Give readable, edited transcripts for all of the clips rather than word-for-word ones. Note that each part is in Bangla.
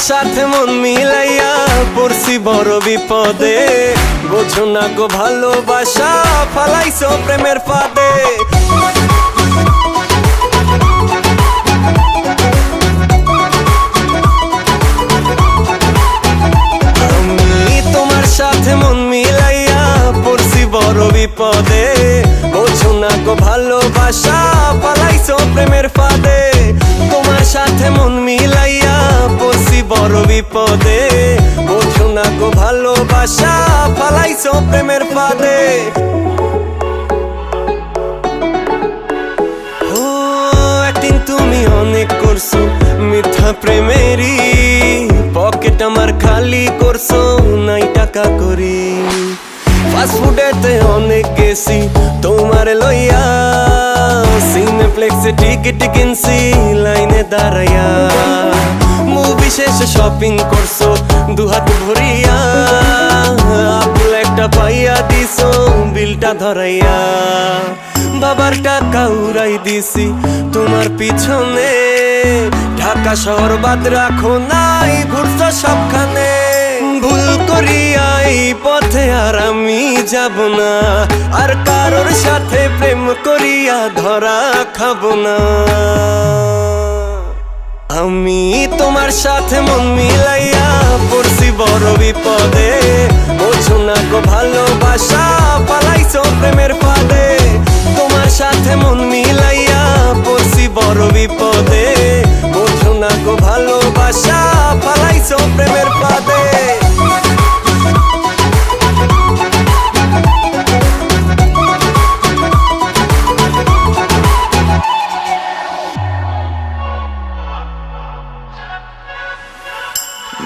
সাথে মন মিলাইয়া পড়ছি বড় বিপদে। বোঝো না গো ভালোবাসা ফালাইছো প্রেমের ফাঁদে। আমি তোমার সাথে মন মিলাইয়া পড়ছি বড় বিপদে। বোঝো না গো ভালোবাসা ফালাইছো প্রেমের ফাঁদে। তোমার সাথে মন মিলাইয়া পড়ছি বড় বিপদে। বোঝো না গো ভালোবাসা ফালাইছো প্রেমের ফাঁদে। ও অ্যাক্টিং তুমি অনেক করছো মিথ্যা প্রেমেরই। পকেট আমার খালি করছো নাই টাকা করি। ফাস্ট ফুডেতে অনেক গেছি তোমার লইয়া। সিনেপ্লেক্সে টিকিট কিনছি লাইনে দাঁড়াইয়া। মুভি শেষে শপিং করছো দুহাত ভরিয়া। আপেল একটা পাইয়া দিছো বিলটা ধরাইয়া। বাবার টাকা উড়াই দিছি তোমার পিছনে। ঢাকা শহর বাদ রাখো নাই ঘুরছো সবখানে। ভুল করিয়া এই পথে আর আমি যাব না। আর কারোর সাথে প্রেম করিয়া ধরা খাবো না। আমি তোমার সাথে মন মিলাইয়া পড়ছি বড় বিপদে। বোঝো না গো ভালোবাসা পালাইছো প্রেমের ফাঁদে। তোমার সাথে মন মিলাইয়া পড়ছি বড় বিপদে। বোঝো না গো ভালোবাসা পালাইছো প্রেমের ফাঁদে।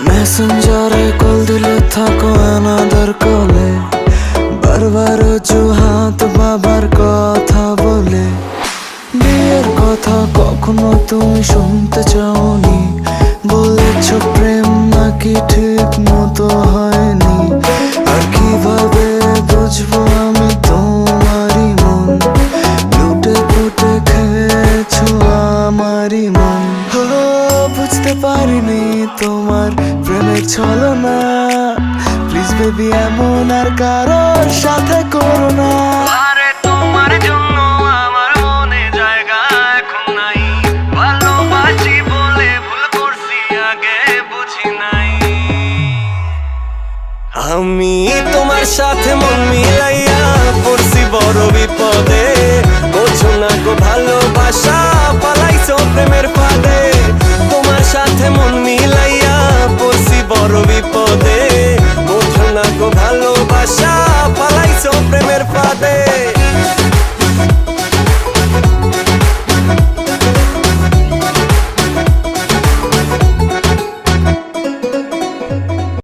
মেসেঞ্জারে কল দিলে থাকো অ্যানাদার কলে। বারবার অজুহাত বাবার কথা বলে। বিয়ের কথা কখনো তুমি শুনতে চাওনি। বলেছ প্রেম নাকি ঠিক মতো হয়নি। আর কিভাবে বুঝবো আমি তোমারই মন। লুটে পুটে খেয়েছো আমারই মন। বুঝতে পারিনি তোমার প্রেমের ছলনা। প্লিজ বেবি এমন আর কারোর সাথে করো না। আরে তোমার জন্য আমার মনে জায়গা এখন নাই। ভালোবাসি বলে ভুল করছি আগে বুঝি নাই। আমি তোমার সাথে মন মিলাইয়া পড়ছি বড় বিপদে।